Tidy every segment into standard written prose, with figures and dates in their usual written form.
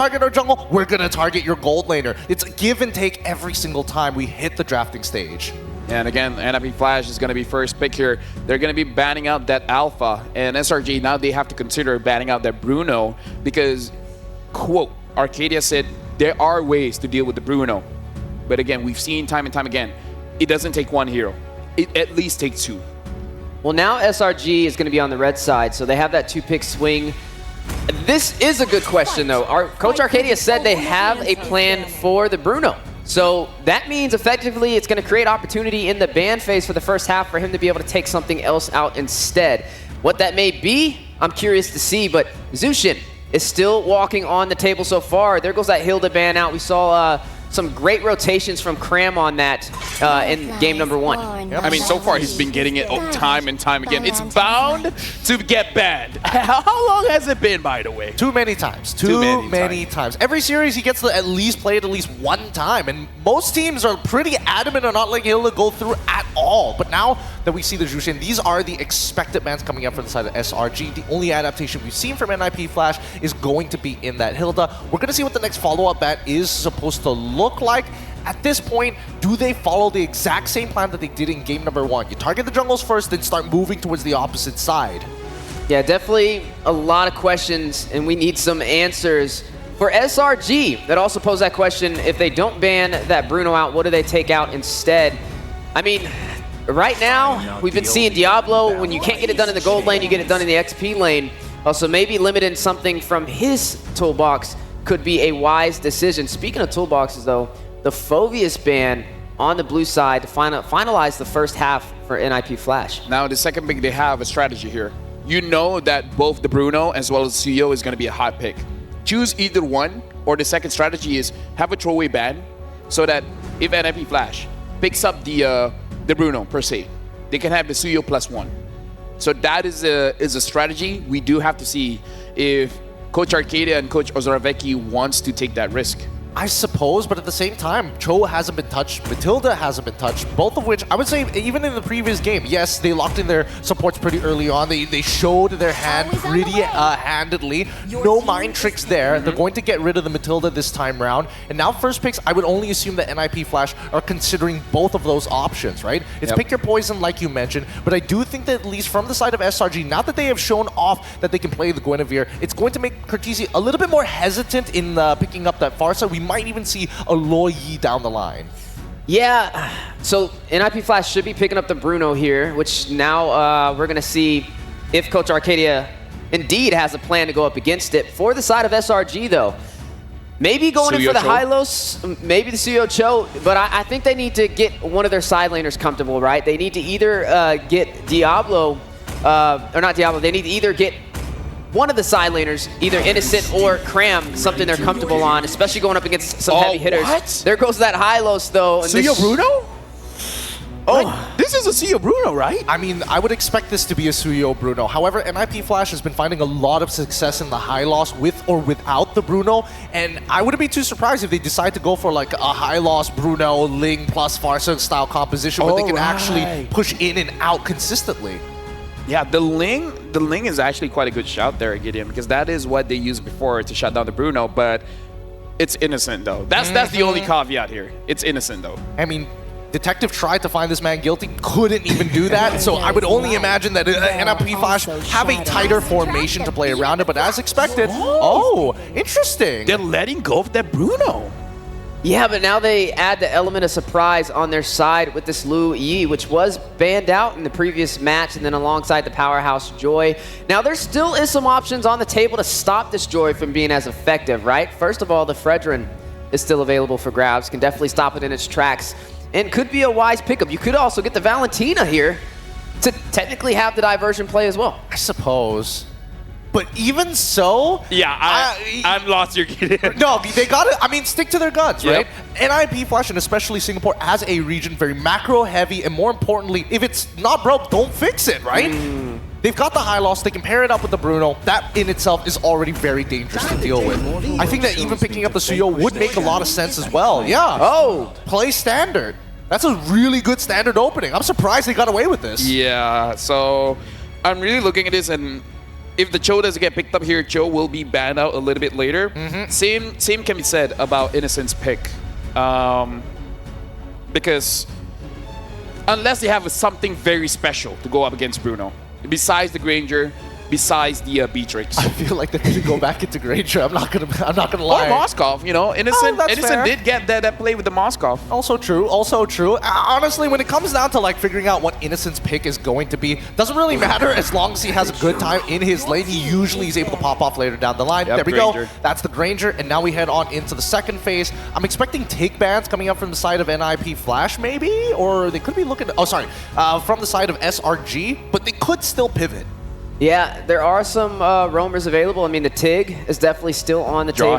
target our jungle, we're gonna target your gold laner. It's a give and take every single time we hit the drafting stage. And again, NIP Flash is going to be first pick here. They're going to be banning out that Alpha. And SRG, now they have to consider banning out that Bruno because, quote, Arcadia said there are ways to deal with the Bruno. But again, we've seen time and time again, it doesn't take one hero. It at least takes two. Well, now SRG is going to be on the red side, so they have that 2-pick swing. This is a good question, though. Coach Arcadia said they have a plan for the Bruno. So that means effectively it's going to create opportunity in the ban phase for the first half for him to be able to take something else out instead. What that may be, I'm curious to see, but Zushin is still walking on the table so far. There goes that Hilda ban out. We saw some great rotations from Cram on that in game number 1. I mean, so far he's been getting it time and time again. It's bound to get banned. How long has it been, by the way? Too many times. Too many times. Every series he gets to at least play it at least one time, and most teams are pretty adamant on not letting Hilda go through at all. But now that we see the Jushin, these are the expected bans coming up from the side of SRG. The only adaptation we've seen from NIP Flash is going to be in that Hilda. We're going to see what the next follow-up ban is supposed to look like. At this point, do they follow the exact same plan that they did in game number 1? You target the jungles first, then start moving towards the opposite side. Yeah, definitely a lot of questions, and we need some answers. For SRG, that also pose that question, if they don't ban that Bruno out, what do they take out instead? I mean, right now, we've been seeing Diablo, when you can't get it done in the gold lane, you get it done in the XP lane. Also, maybe limiting something from his toolbox could be a wise decision. Speaking of toolboxes, though, the Phoveus ban on the blue side to finalize the first half for NIP Flash. Now, the second pick, they have a strategy here. You know that both the Bruno as well as Suyo is going to be a hot pick. Choose either one, or the second strategy is have a throwaway ban so that if NIP Flash picks up the Bruno per se, they can have the Suyo +1. So that is a strategy. We do have to see if Coach Arcadia and Coach Ozorovecki wants to take that risk. I suppose, but at the same time, Cho hasn't been touched, Matilda hasn't been touched, both of which, I would say, even in the previous game, yes, they locked in their supports pretty early on. They showed their hand pretty handedly. No mind tricks there. They're going to get rid of the Matilda this time round. And now first picks, I would only assume that NIP Flash are considering both of those options, right? It's pick your poison, like you mentioned, but I do think that at least from the side of SRG, now that they have shown off that they can play the Guinevere, it's going to make Curtisi a little bit more hesitant in picking up that far side. We might even see a Lo Yi down the line. Yeah, so NIP Flash should be picking up the Bruno here, which now we're going to see if Coach Arcadia indeed has a plan to go up against it. For the side of SRG, though, maybe going in for the Hylos, maybe the Suyo Cho, but I think they need to get one of their side laners comfortable, right? They need to either get Diablo, or not Diablo, they need to either get one of the side laners, either Innocent or Cram, something they're comfortable on, especially going up against some heavy hitters. What? There goes that Hylos, though. Suyo Bruno? Oh, this is a Suyo Bruno, right? I mean, I would expect this to be a Suyo Bruno. However, NIP Flash has been finding a lot of success in the high loss with or without the Bruno, and I wouldn't be too surprised if they decide to go for like a high loss Bruno, Ling plus Pharsa style composition where they can actually push in and out consistently. Yeah, the Ling is actually quite a good shout there, Gideon, because that is what they used before to shut down the Bruno, but it's Innocent, though. That's the only caveat here. It's Innocent, though. I mean, Detective tried to find this man guilty, couldn't even do that, so I would only imagine that NIP Flash have a tighter formation to play around it, but as expected, oh, interesting. They're letting go of that Bruno. Yeah, but now they add the element of surprise on their side with this Lu Yi, which was banned out in the previous match, and then alongside the powerhouse Joy. Now, there still is some options on the table to stop this Joy from being as effective, right? First of all, the Fredrin is still available for grabs, can definitely stop it in its tracks, and could be a wise pickup. You could also get the Valentina here to technically have the diversion play as well. I suppose. But even so... Yeah, I'm lost here, Gideon. No, they gotta, I mean, stick to their guns, right? NIP Flash, and especially Singapore, as a region, very macro-heavy, and more importantly, if it's not broke, don't fix it, right? They've got the high loss, they can pair it up with the Bruno. That in itself is already very dangerous to deal with. I think that even picking up the Suyo would make a lot of sense as well. Yeah. Oh, play standard. That's a really good standard opening. I'm surprised they got away with this. Yeah, so I'm really looking at this, and if the Cho doesn't get picked up here, Cho will be banned out a little bit later. Same can be said about Innocent's pick. Because unless they have something very special to go up against Bruno, besides the Granger, besides the Beatrix. I feel like they need to go back into Granger. I'm not gonna lie. Or Moskov, you know. Innocent fair. did get that play with the Moskov. Also true. Also true. Honestly, when it comes down to like figuring out what Innocent's pick is going to be, doesn't really matter as long as he has a good time in his lane. He usually is able to pop off later down the line. Yep, there we Granger. go. That's the Granger, and now we head on into the second phase. I'm expecting take bans coming up from the side of NIP Flash, maybe, or they could be looking. Oh, sorry, from the side of SRG, but they could still pivot. Yeah, there are some roamers available. I mean, the TIG is definitely still on the table.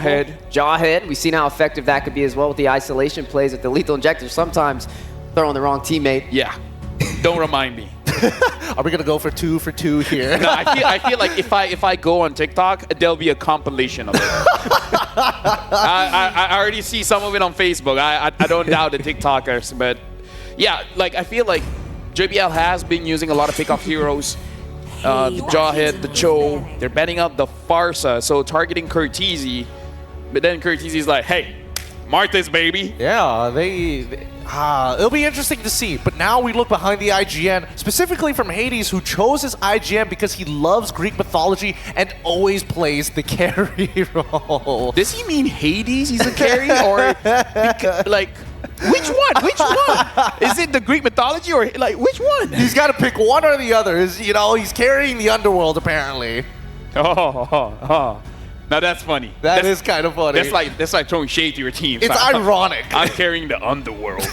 Jawhead. We've seen how effective that could be as well with the isolation plays with the lethal injector. Sometimes throwing the wrong teammate. Yeah. Don't remind me. Are we gonna go for two here? No, I feel like if I go on TikTok, there'll be a compilation of it. I already see some of it on Facebook. I don't doubt the TikTokers, but yeah, like I feel like JBL has been using a lot of pickoff heroes. The Jawhead, the Cho, they're banning out the Pharsa, so targeting Curtizi, but then Curtizi's like, hey, Martis, baby. Yeah, it'll be interesting to see. But now we look behind the IGN, specifically from Hades, who chose his IGN because he loves Greek mythology and always plays the carry role. Does he mean Hades he's a carry, or like... Which one? Which one? Is it the Greek mythology or like which one? He's got to pick one or the other. He's carrying the underworld apparently. Now that's funny. That is kind of funny. That's like throwing shade to your team. It's ironic. I'm carrying the underworld.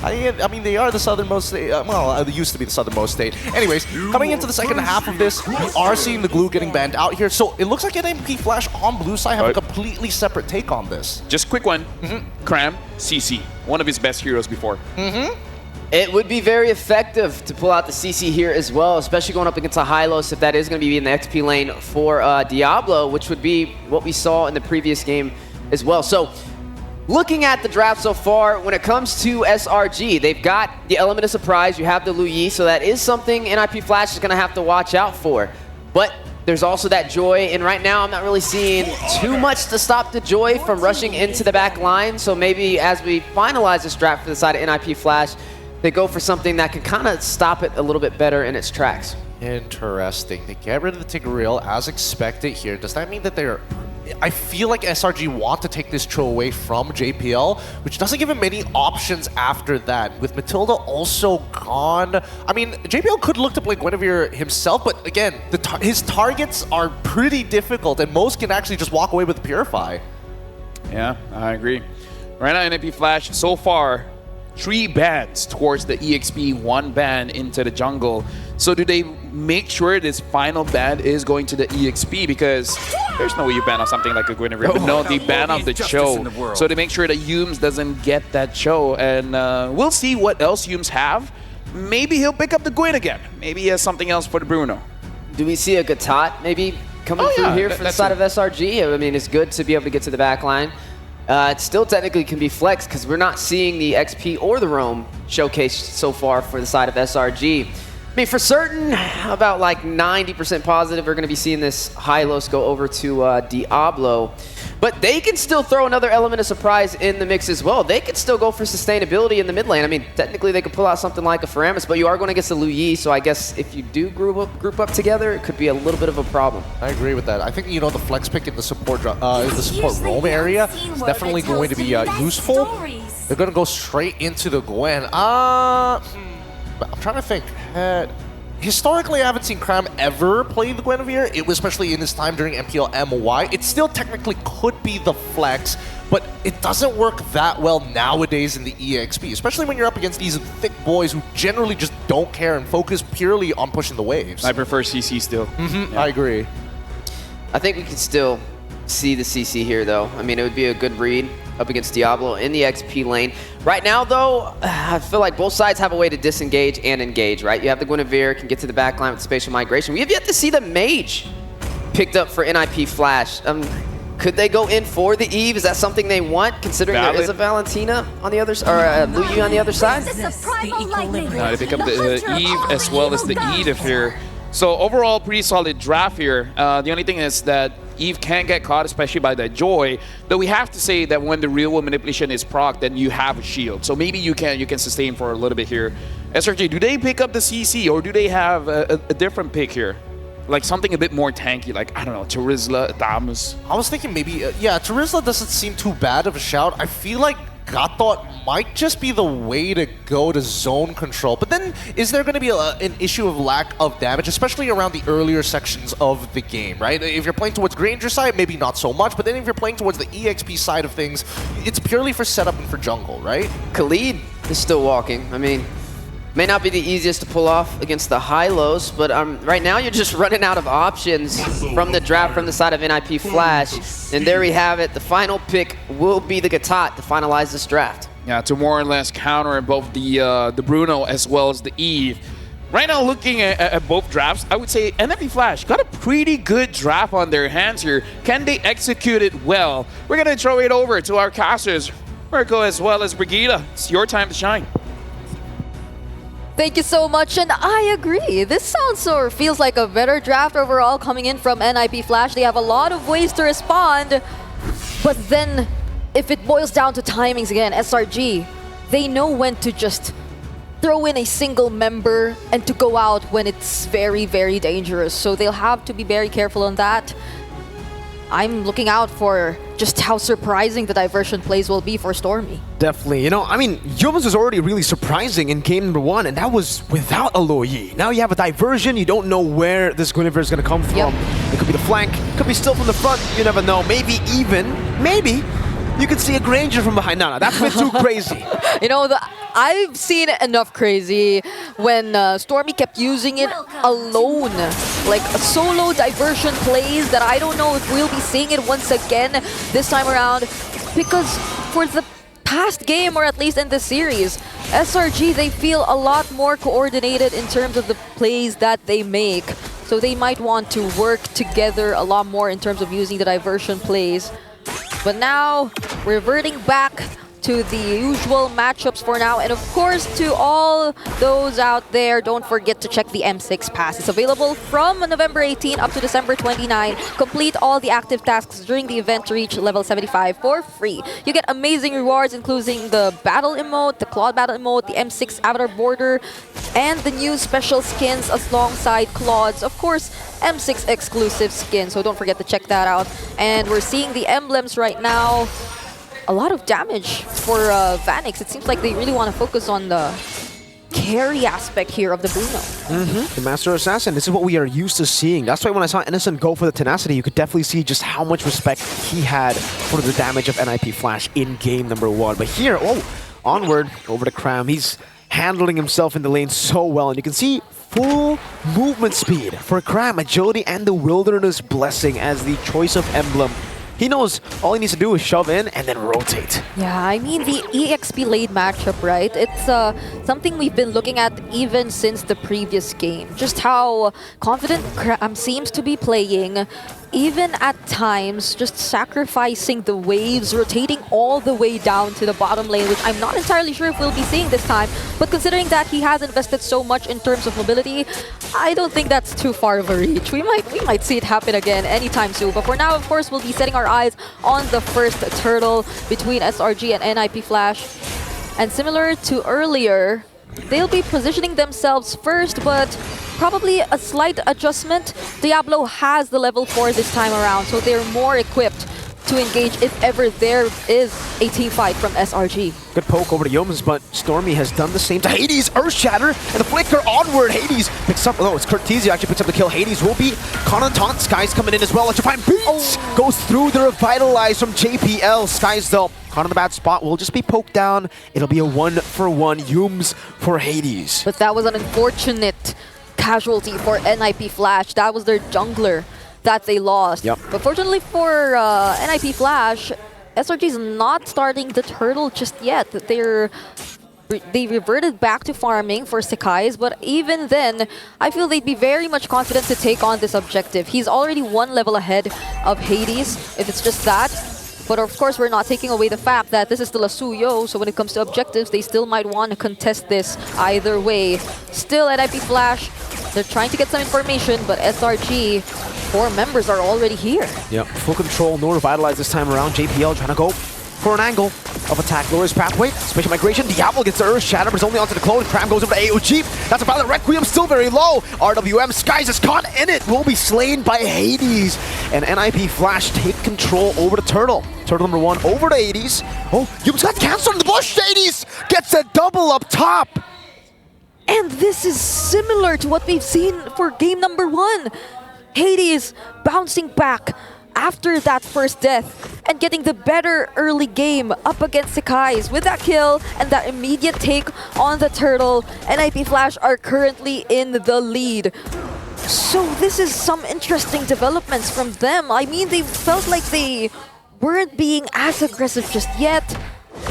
I mean, they are the southernmost state. They used to be the southernmost state. Anyways, coming into the second half of this, we are seeing the glue getting banned out here. So it looks like NIP Flash on blue side have a completely separate take on this. Just quick one. Cram, CC, one of his best heroes before. It would be very effective to pull out the CC here as well, especially going up against a Hylos if that is going to be in the XP lane for Diablo, which would be what we saw in the previous game as well. So looking at the draft so far, when it comes to SRG, they've got the element of surprise. You have the Lu Yi, so that is something NIP Flash is going to have to watch out for. But there's also that Joy, and right now I'm not really seeing too much to stop the Joy from rushing into the back line. So maybe as we finalize this draft for the side of NIP Flash, they go for something that can kind of stop it a little bit better in its tracks. Interesting. They get rid of the Tigreal as expected here. Does that mean that they're... I feel like SRG want to take this Cho away from JPL, which doesn't give him many options after that. With Matilda also gone, I mean, JPL could look to play Guinevere himself, but again, his targets are pretty difficult, and most can actually just walk away with Purify. Yeah, I agree. Right now, NIP Flash, so far, 3 bans towards the EXP, 1 ban into the jungle. So do they make sure this final ban is going to the EXP? Because there's no way you ban on something like a Guinevere. But no, they ban on the Cho. So they make sure that Yumes doesn't get that Cho. And we'll see what else Yumes have. Maybe he'll pick up the Gwyn again. Maybe he has something else for the Bruno. Do we see a Gatot maybe coming through here for the side of SRG? I mean, it's good to be able to get to the back line. It still technically can be flexed because we're not seeing the XP or the roam showcased so far for the side of SRG. I mean, for certain, about like 90% positive we're going to be seeing this Hylos go over to Diablo. But they can still throw another element of surprise in the mix as well. They could still go for sustainability in the mid lane. I mean, technically they could pull out something like a Faramis, but you are going against the Lu Yi, so I guess if you do group up together, it could be a little bit of a problem. I agree with that. I think, the flex pick in the support roam area is definitely going to be useful. They're going to go straight into the Gwen. I'm trying to think. Historically, I haven't seen Cram ever play the Guinevere, especially in his time during MPL MY. It still technically could be the flex, but it doesn't work that well nowadays in the EXP, especially when you're up against these thick boys who generally just don't care and focus purely on pushing the waves. I prefer CC still. Yeah. I agree. I think we can still see the CC here, though. I mean, it would be a good read up against Diablo in the XP lane. Right now, though, I feel like both sides have a way to disengage and engage, right? You have the Guinevere, can get to the back line with spatial migration. We have yet to see the Mage picked up for NIP Flash. Could they go in for the Eve? Is that something they want, considering there is a Valentina on the other side, or Lu Yi on the other side? They pick up the Eve as well as the Edith here. So overall, pretty solid draft here. The only thing is that Eve can get caught, especially by that Joy. Though we have to say that when the real world manipulation is proc, then you have a shield. So maybe you can sustain for a little bit here. SRG, do they pick up the CC or do they have a different pick here? Like something a bit more tanky, like, I don't know, Charizla, Damus. I was thinking maybe, yeah, Charizla doesn't seem too bad of a shout. I feel like Gothot might just be the way to go to zone control. But then, is there going to be an issue of lack of damage, especially around the earlier sections of the game, right? If you're playing towards Granger side, maybe not so much. But then if you're playing towards the EXP side of things, it's purely for setup and for jungle, right? Khalid is still walking. I mean, may not be the easiest to pull off against the high-lows, but right now you're just running out of options from the draft from the side of NIP Flash. And there we have it. The final pick will be the Gatot to finalize this draft. Yeah, to more or less counter both the Bruno as well as the Eve. Right now, looking at both drafts, I would say NIP Flash got a pretty good draft on their hands here. Can they execute it well? We're going to throw it over to our casters, Mirko as well as Brigitte. It's your time to shine. Thank you so much, and I agree. This sounds or feels like a better draft overall coming in from NIP Flash. They have a lot of ways to respond, but then if it boils down to timings again, SRG, they know when to just throw in a single member and to go out when it's very, very dangerous. So they'll have to be very careful on that. I'm looking out for just how surprising the diversion plays will be for Stormy. Definitely. You know, I mean, Yum's was already really surprising in game number 1, and that was without a Aloy. Now you have a diversion, you don't know where this Guinevere is going to come from. Yep. It could be the flank, could be still from the front, you never know. Maybe you could see a Granger from behind. No, that's a bit too crazy. You know, I've seen enough crazy when Stormy kept using it alone. Like a solo diversion plays that I don't know if we'll be seeing it once again this time around. Because for the past game, or at least in this series, SRG, they feel a lot more coordinated in terms of the plays that they make. So they might want to work together a lot more in terms of using the diversion plays. But now, reverting back to the usual matchups for now. And of course, to all those out there, don't forget to check the M6 Pass. It's available from November 18 up to December 29. Complete all the active tasks during the event to reach level 75 for free. You get amazing rewards, including the battle emote, the Claude battle emote, the M6 avatar border, and the new special skins alongside Claude's, of course, M6 exclusive skin. So don't forget to check that out. And we're seeing the emblems right now. A lot of damage for Vanix. It seems like they really want to focus on the carry aspect here of the Bruno. The Master Assassin, this is what we are used to seeing. That's why when I saw Innocent go for the Tenacity, you could definitely see just how much respect he had for the damage of NIP Flash in game number 1. But here, onward over to Cram. He's handling himself in the lane so well, and you can see full movement speed for Cram, agility, and the Wilderness Blessing as the choice of emblem. He knows all he needs to do is shove in and then rotate. Yeah, I mean, the EXP lane matchup, right? It's something we've been looking at even since the previous game. Just how confident Cram seems to be playing, even at times just sacrificing the waves, rotating all the way down to the bottom lane, which I'm not entirely sure if we'll be seeing this time. But considering that he has invested so much in terms of mobility, I don't think that's too far of a reach. We might see it happen again anytime soon. But for now, of course, we'll be setting our eyes on the first turtle between SRG and NIP Flash. And similar to earlier, they'll be positioning themselves first, but probably a slight adjustment. Diablo has the level 4 this time around, so they're more equipped to engage if ever there is a team fight from SRG. Good poke over to Yomas, but Stormy has done the same to Hades. Earth Shatter and the flicker onward. Hades picks up, it's Cortese actually picks up the kill. Hades will be caught on taunt. Sky's coming in as well. Electrifying beats goes through the revitalize from JPL. Sky's though caught on the bad spot, will just be poked down. It'll be a 1-for-1 Yums for Hades. But that was an unfortunate casualty for NIP Flash. That was their jungler that they lost. Yep. But fortunately for NIP Flash, SRG is not starting the turtle just yet. They reverted back to farming for Sekai's, but even then, I feel they'd be very much confident to take on this objective. He's already 1 level ahead of Hades, if it's just that. But of course, we're not taking away the fact that this is still a Suyo, so when it comes to objectives, they still might want to contest this either way. Still, NIP Flash They're trying to get some information, but SRG, 4 members are already here. Yep, full control, no revitalize this time around. JPL trying to go for an angle of attack. Lowers pathway, spatial migration. Diablo gets the Earth Shatter, but it's only onto the clone. Cram goes over to AOG. That's a Violet Requiem, still very low. RWM, Skies is caught in it. Will be slain by Hades. And NIP Flash take control over the Turtle. Turtle number 1 over to Hades. Oh, Yums got canceled in the bush. Hades gets a double up top. And this is similar to what we've seen for game number 1. Hades bouncing back after that first death and getting the better early game up against Sekai's. With that kill and that immediate take on the Turtle, NIP Flash are currently in the lead. So this is some interesting developments from them. I mean, they felt like they weren't being as aggressive just yet,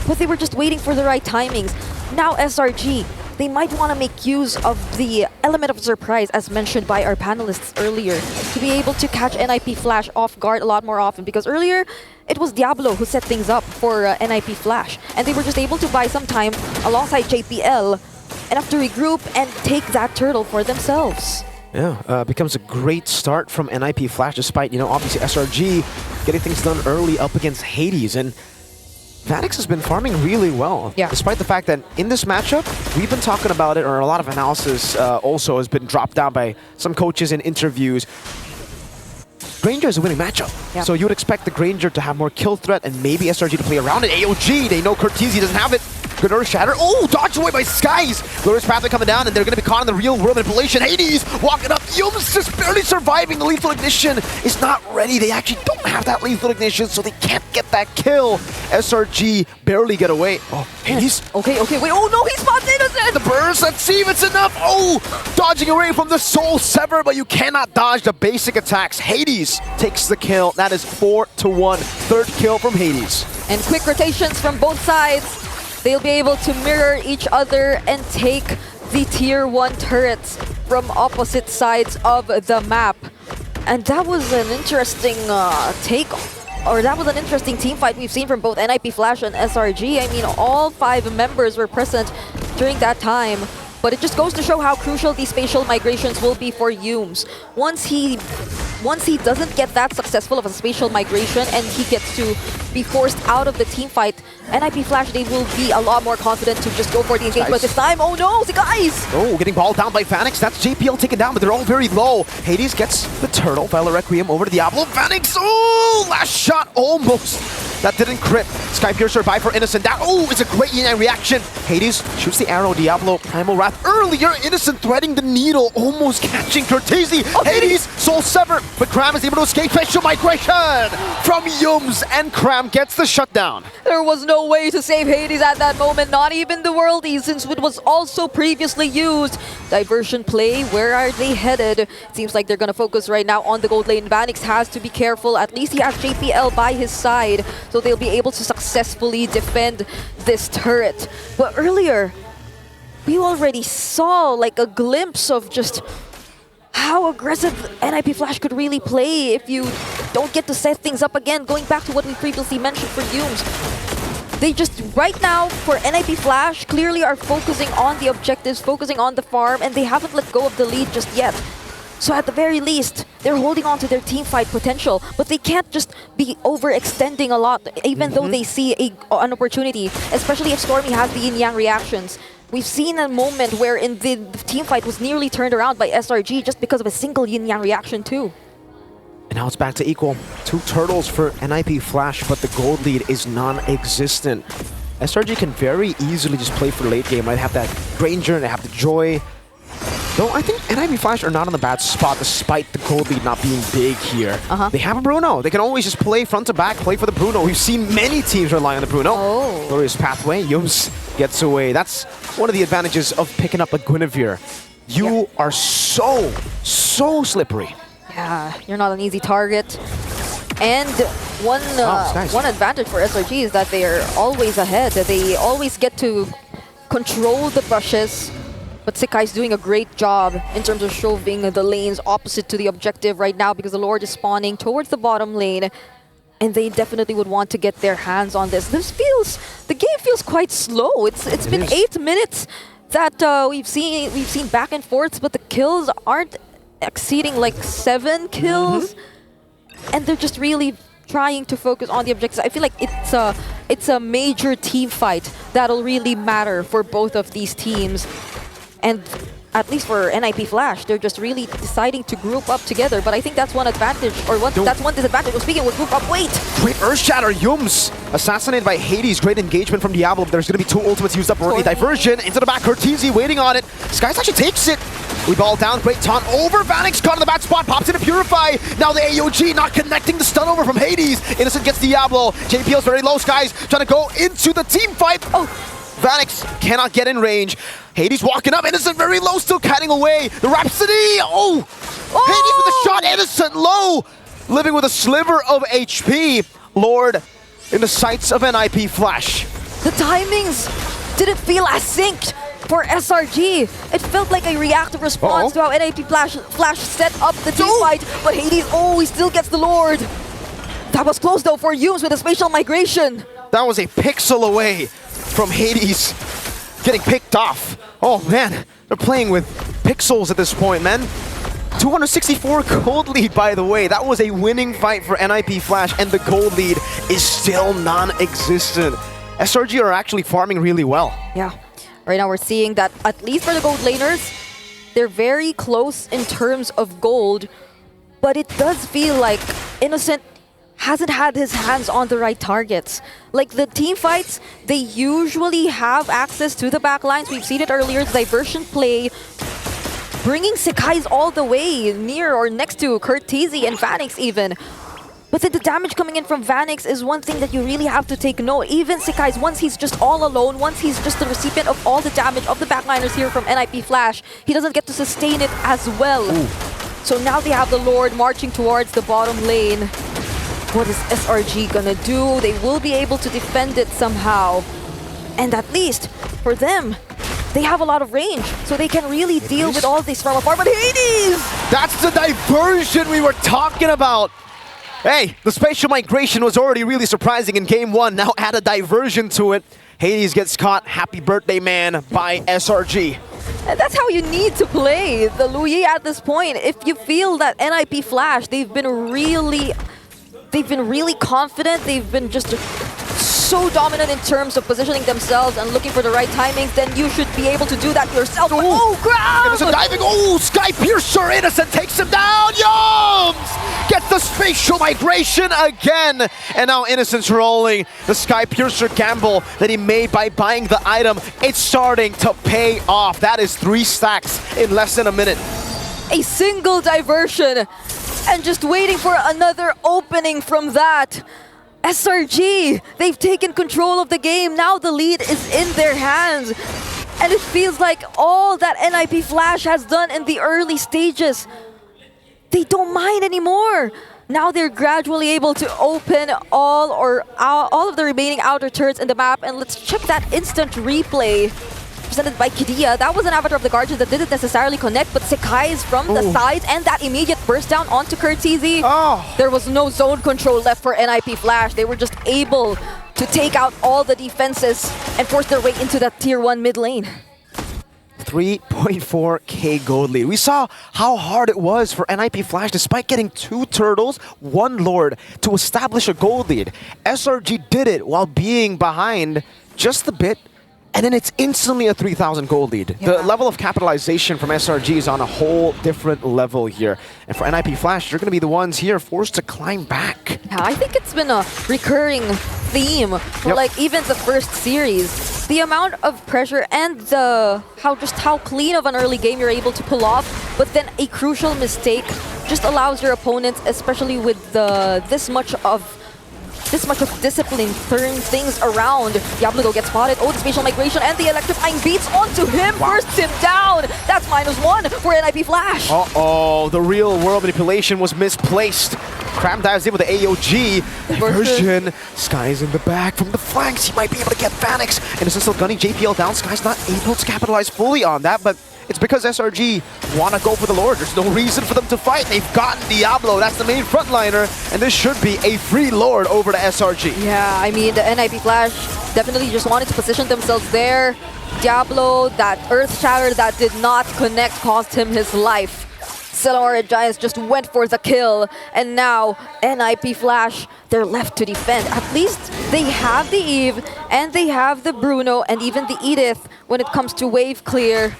but they were just waiting for the right timings. Now SRG, they might want to make use of the element of surprise, as mentioned by our panelists earlier, to be able to catch NIP Flash off guard a lot more often. Because earlier, it was Diablo who set things up for NIP Flash, and they were just able to buy some time alongside JPL, enough to regroup and take that Turtle for themselves. Yeah, becomes a great start from NIP Flash, despite, obviously SRG getting things done early up against Hades. And Vanix has been farming really well, despite the fact that in this matchup, we've been talking about it, or a lot of analysis also has been dropped down by some coaches in interviews. Granger is a winning matchup, so you would expect the Granger to have more kill threat and maybe SRG to play around it. AOG, they know Cortese doesn't have it. Good Earth Shatter. Oh, dodged away by Skies. Glorious Pathway coming down, and they're going to be caught in the real world manipulation. Hades walking up. Yums just barely surviving. The Lethal Ignition is not ready. They actually don't have that Lethal Ignition, so they can't get that kill. SRG barely get away. Oh, Hades. Okay, wait. Oh no, he spotted Innocent! The burst. Let's see if it's enough. Oh, dodging away from the Soul Sever, but you cannot dodge the basic attacks. Hades takes the kill. That is 4-1. Third kill from Hades. And quick rotations from both sides. They'll be able to mirror each other and take the tier 1 turrets from opposite sides of the map. And that was an interesting that was an interesting team fight we've seen from both NIP Flash and SRG. I mean, all 5 members were present during that time. But it just goes to show how crucial these spatial migrations will be for Yums. Once he doesn't get that successful of a spatial migration and he gets to be forced out of the team fight, NIP Flash, they will be a lot more confident to just go for the engagement this time. Oh no, the guys! Oh, getting balled down by Vanix. That's JPL taken down, but they're all very low. Hades gets the Turtle. Violet Requiem over to Diablo. Vanix, oh, last shot almost. That didn't crit. Sky Piercer by for Innocent. That, oh, it's a great yin reaction. Hades shoots the arrow. Diablo, Primal Wrath. Earlier, Innocent threading the needle, almost catching Cortese. Hades, Soul Sever, but Cram is able to escape. Special migration from Yums, and Cram gets the shutdown. There was no way to save Hades at that moment, not even the Worldies, since it was also previously used. Diversion play, where are they headed? Seems like they're going to focus right now on the gold lane. Vanix has to be careful. At least he has JPL by his side, so they'll be able to successfully defend this turret. But earlier, we already saw like a glimpse of just how aggressive NIP Flash could really play if you don't get to set things up again. Going back to what we previously mentioned for Yums, they just, right now, for NIP Flash, clearly are focusing on the objectives, focusing on the farm, and they haven't let go of the lead just yet. So at the very least, they're holding on to their team fight potential, but they can't just be overextending a lot, even though they see an opportunity, especially if Stormy has the yin-yang reactions. We've seen a moment where in the team fight was nearly turned around by SRG just because of a single yin-yang reaction too. And now it's back to equal. 2 turtles for NIP Flash, but the gold lead is non-existent. SRG can very easily just play for late game. Might have that Granger and they have the Joy. Though I think NIP Flash are not in the bad spot despite the gold lead not being big here. They have a Bruno. They can always just play front to back, play for the Bruno. We've seen many teams rely on the Bruno. Glorious Pathway. Yums gets away. That's one of the advantages of picking up a Guinevere. You are so slippery. Yeah, you're not an easy target. And one advantage for SRG is that they are always ahead. They always get to control the brushes. But Sekai's doing a great job in terms of shoving the lanes opposite to the objective right now because the Lord is spawning towards the bottom lane. And they definitely would want to get their hands on this. The game feels quite slow. It's been 8 minutes that we've seen back and forths, but the kills aren't exceeding like 7 kills, and they're just really trying to focus on the objectives. I feel like it's a major team fight that'll really matter for both of these teams, and at least for NIP Flash, they're just really deciding to group up together. But I think that's one advantage, or that's one disadvantage. Well, speaking with group up, wait! Great Earthshatter, Yums assassinated by Hades. Great engagement from Diablo. There's going to be 2 ultimates used up already. Diversion into the back. Cortese waiting on it. Skies actually takes it. We ball down. Great taunt over. Vanix caught in the back spot. Pops into Purify. Now the AOG not connecting the stun over from Hades. Innocent gets Diablo. JPL's very low. Skies trying to go into the team fight. Oh, Vanix cannot get in range. Hades walking up. Innocent very low. Still catting away. The Rhapsody. Oh! Hades with a shot. Innocent low. Living with a sliver of HP. Lord in the sights of NIP Flash. The timings didn't feel as synced for SRG. It felt like a reactive response to how NIP Flash set up the team fight, but Hades, he still gets the Lord. That was close though for Yums with a spatial migration. That was a pixel away from Hades getting picked off. Oh man, they're playing with pixels at this point, man. 264 gold lead, by the way. That was a winning fight for NIP Flash, and the gold lead is still non-existent. SRG are actually farming really well. Yeah. Right now we're seeing that, at least for the gold laners, they're very close in terms of gold, but it does feel like Innocent hasn't had his hands on the right targets. Like the team fights, they usually have access to the backlines. We've seen it earlier, the diversion play, bringing Sekai's all the way near or next to Cortese and Vanix even. But then the damage coming in from Vanix is one thing that you really have to take note. Even Sekai's, once he's just all alone, once he's just the recipient of all the damage of the backliners here from NIP Flash, he doesn't get to sustain it as well. Ooh. So now they have the Lord marching towards the bottom lane. What is SRG gonna do? They will be able to defend it somehow. And at least, for them, they have a lot of range, so they can really deal with all this from afar. But Hades! That's the diversion we were talking about! Hey, the spatial migration was already really surprising in Game 1. Now add a diversion to it. Hades gets caught. Happy birthday, man, by SRG. And that's how you need to play the Luyi at this point. If you feel that NIP Flash, they've been really confident. They've been just so dominant in terms of positioning themselves and looking for the right timings, then you should be able to do that yourself. But, grab! Innocent diving. Oh, Sky Piercer. Innocent takes him down. Yums! Gets the spatial migration again. And now Innocent's rolling. The Sky Piercer gamble that he made by buying the item, it's starting to pay off. That is 3 stacks in less than a minute. A single diversion. And just waiting for another opening from that. SRG, they've taken control of the game. Now the lead is in their hands. And it feels like all that NIP Flash has done in the early stages, they don't mind anymore. Now they're gradually able to open all of the remaining outer turrets in the map. And let's check that instant replay presented by Kidia. That was an Avatar of the Guardians that didn't necessarily connect, but Sekai's from the sides and that immediate burst down onto Cortese. There was no zone control left for NIP Flash. They were just able to take out all the defenses and force their way into that tier 1 mid lane. 3.4k gold lead. We saw how hard it was for NIP Flash, despite getting 2 turtles, 1 Lord, to establish a gold lead. SRG did it while being behind just a bit, and then it's instantly a 3,000 gold lead. Yeah. The level of capitalization from SRG is on a whole different level here. And for NIP Flash, you're going to be the ones here forced to climb back. Yeah, I think it's been a recurring theme for like even the first series. The amount of pressure and how clean of an early game you're able to pull off, but then a crucial mistake just allows your opponents, especially with this much of discipline, turn things around. Diablo gets spotted. Oh, the spatial migration and the electrifying beats onto him, bursts him down. That's -1 for NIP Flash. Uh-oh, the real world manipulation was misplaced. Cram dives in with the AOG. Diversion. Sky's in the back from the flanks. He might be able to get Vanix. And it's still gunning JPL down. Sky's not able to capitalize fully on that, but it's because SRG want to go for the Lord. There's no reason for them to fight. They've gotten Diablo. That's the main frontliner. And this should be a free Lord over to SRG. Yeah, I mean, the NIP Flash definitely just wanted to position themselves there. Diablo, that Earth Shatter that did not connect cost him his life. Celadora Giants just went for the kill, and now NIP Flash, they're left to defend. At least they have the Eve, and they have the Bruno, and even the Edith when it comes to wave clear.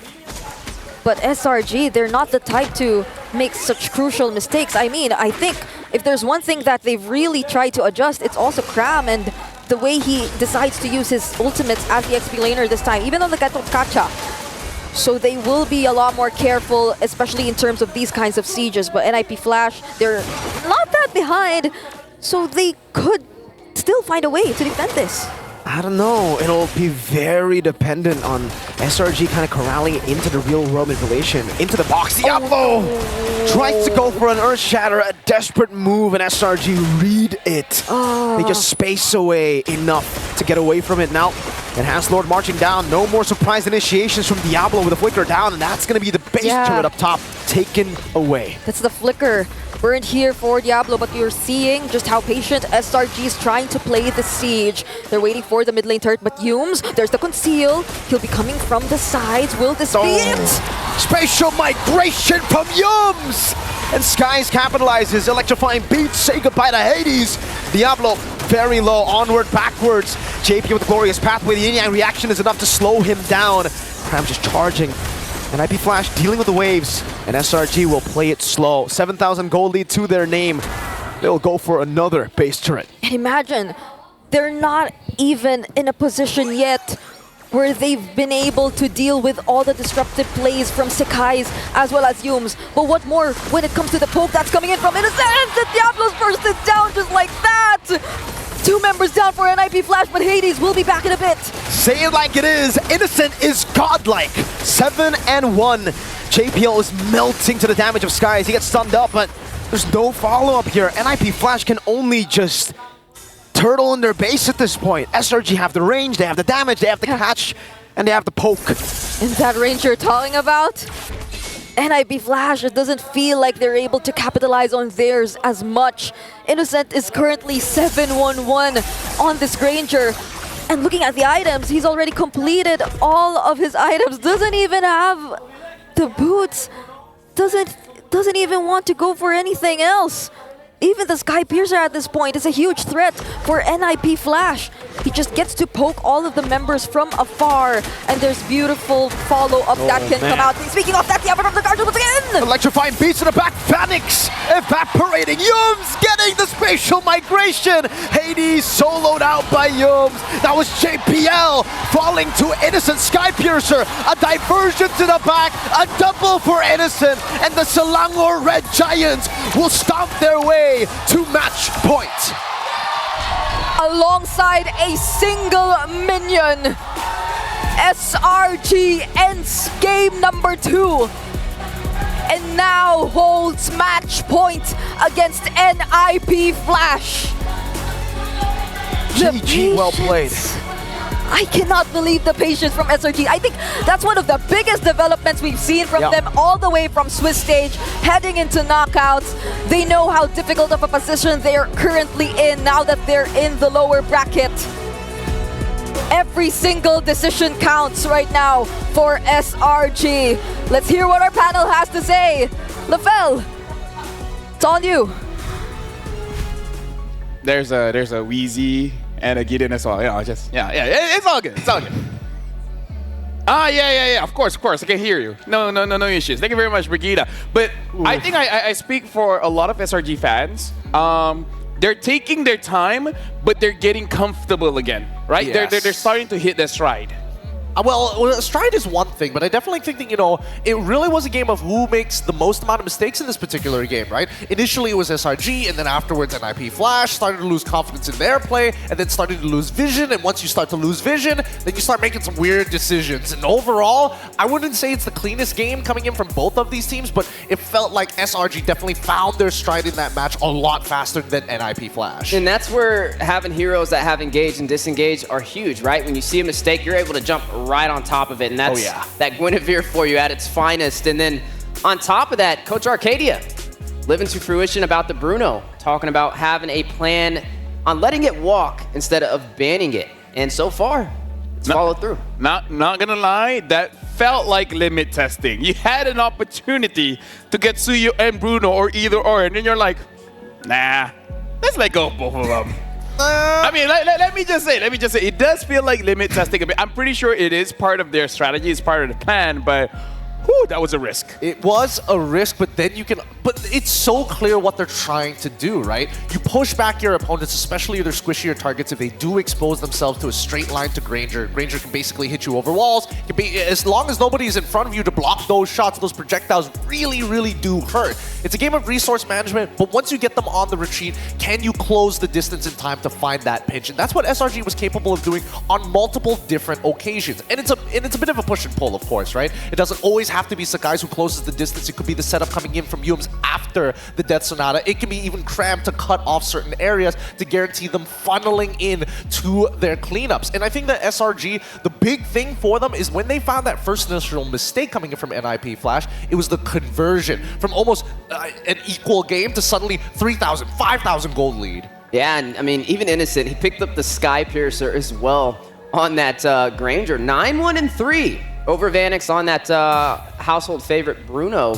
But SRG, they're not the type to make such crucial mistakes. I mean, I think if there's one thing that they've really tried to adjust, it's also Cram and the way he decides to use his ultimates as the XP laner this time, even on the Gatot Kacha. So they will be a lot more careful, especially in terms of these kinds of sieges. But NIP Flash, they're not that behind, so they could still find a way to defend this. I don't know. It'll be very dependent on SRG kind of corralling into the real world manipulation. Into the box. Diablo tries to go for an Earth Shatter, a desperate move, and SRG read it. They just space away enough to get away from it. Now, Enhanced Lord marching down. No more surprise initiations from Diablo with a flicker down, and that's going to be the base turret up top taken away. That's the flicker. Burned here for Diablo, but you're seeing just how patient SRG is trying to play the siege. They're waiting for the mid lane turret, but Yumes, there's the conceal. He'll be coming from the sides. Will this be it? Spatial migration from Yumes! And Skies capitalizes, electrifying beats, say goodbye to Hades. Diablo very low, onward, backwards. JP with the glorious pathway. The yin-yang reaction is enough to slow him down. Cram just charging. And NIP Flash dealing with the waves, and SRG will play it slow. 7,000 gold lead to their name. They'll go for another base turret. And imagine, they're not even in a position yet where they've been able to deal with all the disruptive plays from Sekai's as well as Yumes. But what more when it comes to the poke that's coming in from Innocent? The Diablo's burst it down just like that! 2 members down for NIP Flash, but Hades will be back in a bit. Say it like it is. Innocent is godlike. 7-1. JPL is melting to the damage of Skies. He gets stunned up, but there's no follow-up here. NIP Flash can only just turtle in their base at this point. SRG have the range, they have the damage, they have the catch, and they have the poke. Is that range you're talking about? NIP Flash, it doesn't feel like they're able to capitalize on theirs as much. Innocent is currently 7-1-1 on this Granger. And looking at the items, he's already completed all of his items. Doesn't even have the boots. Doesn't even want to go for anything else. Even the Sky Piercer at this point is a huge threat for NIP Flash. He just gets to poke all of the members from afar, and there's beautiful follow-up that can come out. Speaking of that, the Avatar of the Guardian once again! Electrifying beats in the back, Phoenix evaporating. Yumes getting the spatial migration. Hades soloed out by Yumes. That was JPL falling to Innocent. Sky Piercer, a diversion to the back, a double for Innocent, and the Selangor Red Giants will stomp their way to match point. Alongside a single minion, SRG ends game number 2 and now holds match point against NIP Flash. GG, well played. I cannot believe the patience from SRG. I think that's one of the biggest developments we've seen from them all the way from Swiss stage, heading into knockouts. They know how difficult of a position they're currently in now that they're in the lower bracket. Every single decision counts right now for SRG. Let's hear what our panel has to say. LaFell, it's on you. There's a Wheezy and a Gideon as well. It's all good. It's all good. Yeah. Of course. I can hear you. No issues. Thank you very much, Brigida. But I think I speak for a lot of SRG fans. They're taking their time, but they're getting comfortable again, right? Yes. They're starting to hit their stride. Well, stride is one thing, but I definitely think that, you know, it really was a game of who makes the most amount of mistakes in this particular game, right? Initially, it was SRG, and then afterwards, NIP Flash started to lose confidence in their play, and then started to lose vision, and once you start to lose vision, then you start making some weird decisions. And overall, I wouldn't say it's the cleanest game coming in from both of these teams, but it felt like SRG definitely found their stride in that match a lot faster than NIP Flash. And that's where having heroes that have engaged and disengaged are huge, right? When you see a mistake, you're able to jump right on top of it, and that's that Guinevere for you at its finest. And then on top of that, Coach Arcadia living to fruition about the Bruno, talking about having a plan on letting it walk instead of banning it. And so far, Follow through. Not gonna lie, that felt like limit testing. You had an opportunity to get Suyo and Bruno or either or, and then you're like, nah, let's let go of both of them. I mean, let me just say, it does feel like limit testing a bit. I'm pretty sure it is part of their strategy, it's part of the plan, but whew, that was a risk. It was a risk, but then you can... But it's so clear what they're trying to do, right? You push back your opponents, especially their squishier targets, if they do expose themselves to a straight line to Granger. Granger can basically hit you over walls. Can be, as long as nobody's in front of you to block those shots, those projectiles really, really do hurt. It's a game of resource management, but once you get them on the retreat, can you close the distance in time to find that pinch? And that's what SRG was capable of doing on multiple different occasions. And it's a bit of a push and pull, of course, right? It doesn't always have to be Sakai's who closes the distance. It could be the setup coming in from Yums after the Death Sonata. It can be even crammed to cut off certain areas to guarantee them funneling in to their cleanups. And I think that SRG, the big thing for them is when they found that first initial mistake coming in from NIP Flash, it was the conversion from almost an equal game to suddenly 3,000, 5,000 gold lead. Yeah, and I mean, even Innocent, he picked up the Sky Piercer as well on that Granger. 9-1-3 over Vanix on that household favorite Bruno.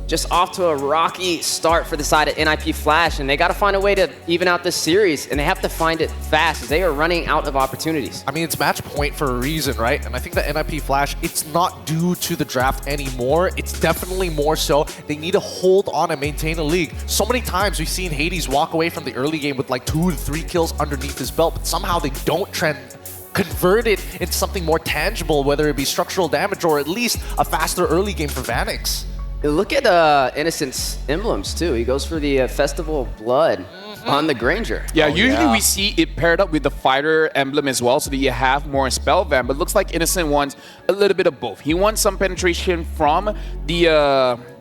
Just off to a rocky start for the side of NIP Flash, and they got to find a way to even out this series, and they have to find it fast as they are running out of opportunities. I mean, it's match point for a reason, right? And I think that NIP Flash, it's not due to the draft anymore. It's definitely more so they need to hold on and maintain a league. So many times we've seen Hades walk away from the early game with like 2 to 3 kills underneath his belt, but somehow they don't convert it into something more tangible, whether it be structural damage or at least a faster early game for Vanix. Look at Innocent's emblems, too. He goes for the Festival of Blood on the Granger. Yeah, usually we see it paired up with the fighter emblem as well, so that you have more Spellvamp, but looks like Innocent wants a little bit of both. He wants some penetration from the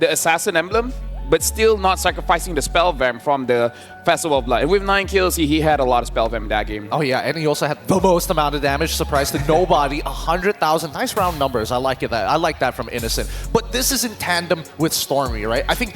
Assassin emblem, but still not sacrificing the Spellvamp from the Festival of Blood. And with 9 kills, he had a lot of Spellvamp in that game. Oh yeah, and he also had the most amount of damage, surprise to nobody, 100,000. Nice round numbers, I like it. I like that from Innocent. But this is in tandem with Stormy, right? I think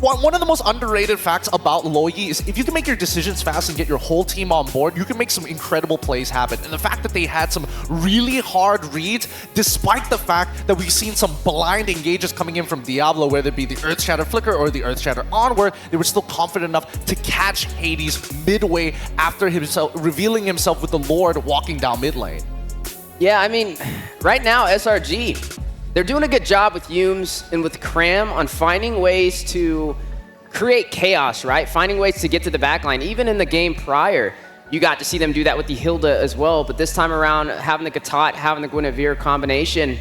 one of the most underrated facts about Loyi is if you can make your decisions fast and get your whole team on board, you can make some incredible plays happen. And the fact that they had some really hard reads, despite the fact that we've seen some blind engages coming in from Diablo, whether it be the Earth Shatter Flicker or the Earth Shatter Onward, they were still confident enough to catch Hades midway after himself revealing himself with the Lord walking down mid lane. Yeah, I mean, right now, SRG, they're doing a good job with Yums and with Cram on finding ways to create chaos, right? Finding ways to get to the backline. Even in the game prior, you got to see them do that with the Hilda as well. But this time around, having the Katat, having the Guinevere combination,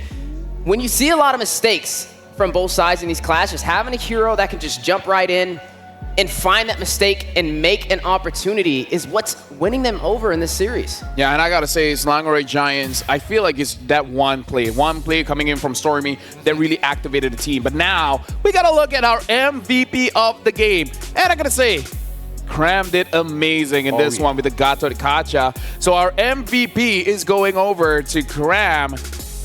when you see a lot of mistakes from both sides in these clashes, having a hero that can just jump right in and find that mistake and make an opportunity is what's winning them over in this series. Yeah, and I gotta say, Selangor Giants, I feel like it's that one play coming in from Stormy that really activated the team. But now, we gotta look at our MVP of the game. And I gotta say, Cram did amazing in this one with the Gato de Kacha. So our MVP is going over to Cram.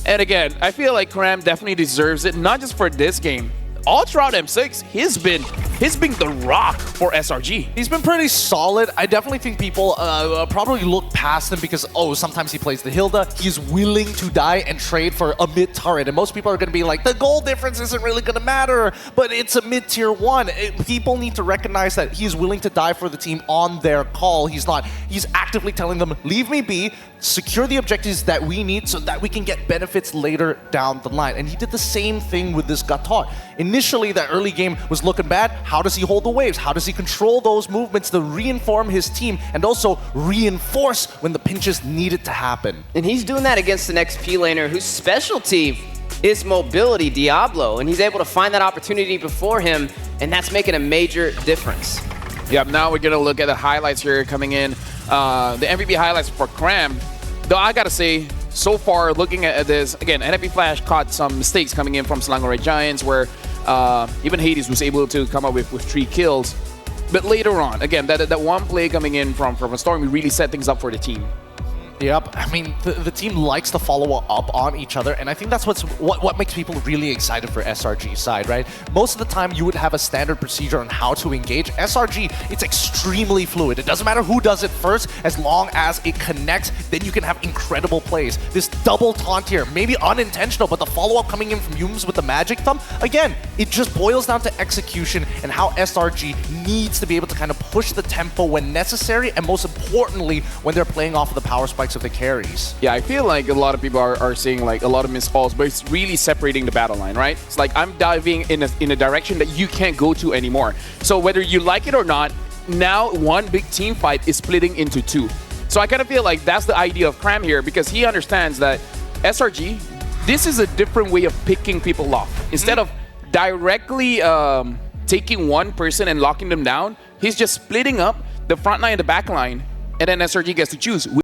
And again, I feel like Cram definitely deserves it, not just for this game. All throughout M6, he's been the rock for SRG. He's been pretty solid. I definitely think people probably look past him because, sometimes he plays the Hilda. He's willing to die and trade for a mid turret. And most people are going to be like, the goal difference isn't really going to matter, but it's a mid-tier 1. People need to recognize that he's willing to die for the team on their call. He's not. He's actively telling them, leave me be, secure the objectives that we need so that we can get benefits later down the line. And he did the same thing with this Gatot. Initially, that early game was looking bad. How does he hold the waves? How does he control those movements to reinform his team and also reinforce when the pinches needed to happen? And he's doing that against the next P laner whose specialty is mobility, Diablo, and he's able to find that opportunity before him, and that's making a major difference. Yep, now we're gonna look at the highlights here coming in. The MVP highlights for Cram. Though I gotta say, so far, looking at this, again, NIP Flash caught some mistakes coming in from Selangor Giants where even Hades was able to come up with 3 kills. But later on, again, that one play coming in from Stormy really set things up for the team. Yep, I mean, the team likes to follow up on each other, and I think that's what makes people really excited for SRG's side, right? Most of the time, you would have a standard procedure on how to engage. SRG, it's extremely fluid. It doesn't matter who does it first, as long as it connects, then you can have incredible plays. This double taunt here, maybe unintentional, but the follow-up coming in from Yums with the Magic Thumb, again, it just boils down to execution and how SRG needs to be able to kind of push the tempo when necessary, and most importantly, when they're playing off of the power spikes of the carries. Yeah, I feel like a lot of people are seeing like a lot of missed calls, but it's really separating the battle line, right? It's like I'm diving in a direction that you can't go to anymore. So whether you like it or not, now one big team fight is splitting into two. So I kind of feel like that's the idea of Cram here, because he understands that SRG, this is a different way of picking people off. Instead of directly taking one person and locking them down, he's just splitting up the front line and the back line, and then SRG gets to choose.